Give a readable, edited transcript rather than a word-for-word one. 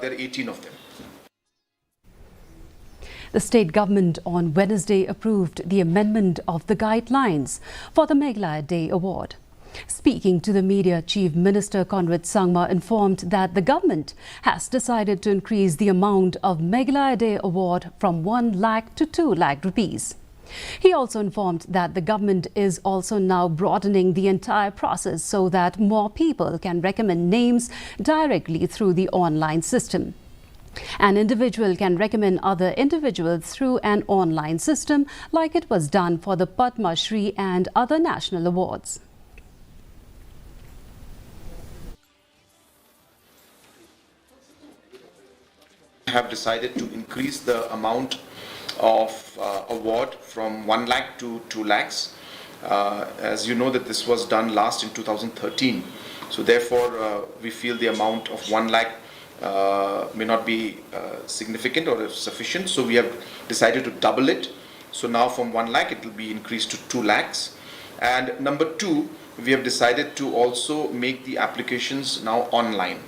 there are 18 of them. The state government on Wednesday approved the amendment of the guidelines for the Meghalaya Day Award. Speaking to the media, Chief Minister Conrad Sangma informed that the government has decided to increase the amount of Meghalaya Day Award from 1 lakh to 2 lakh rupees. He also informed that the government is also now broadening the entire process so that more people can recommend names directly through the online system. An individual can recommend other individuals through an online system like it was done for the Padma Shri and other national awards. Have decided to increase the amount of award from 1 lakh to 2 lakhs. As you know that this was done last in 2013. So therefore we feel the amount of 1 lakh may not be significant or sufficient. So we have decided to double it. So now from 1 lakh it will be increased to 2 lakhs. And number two, we have decided to also make the applications now online.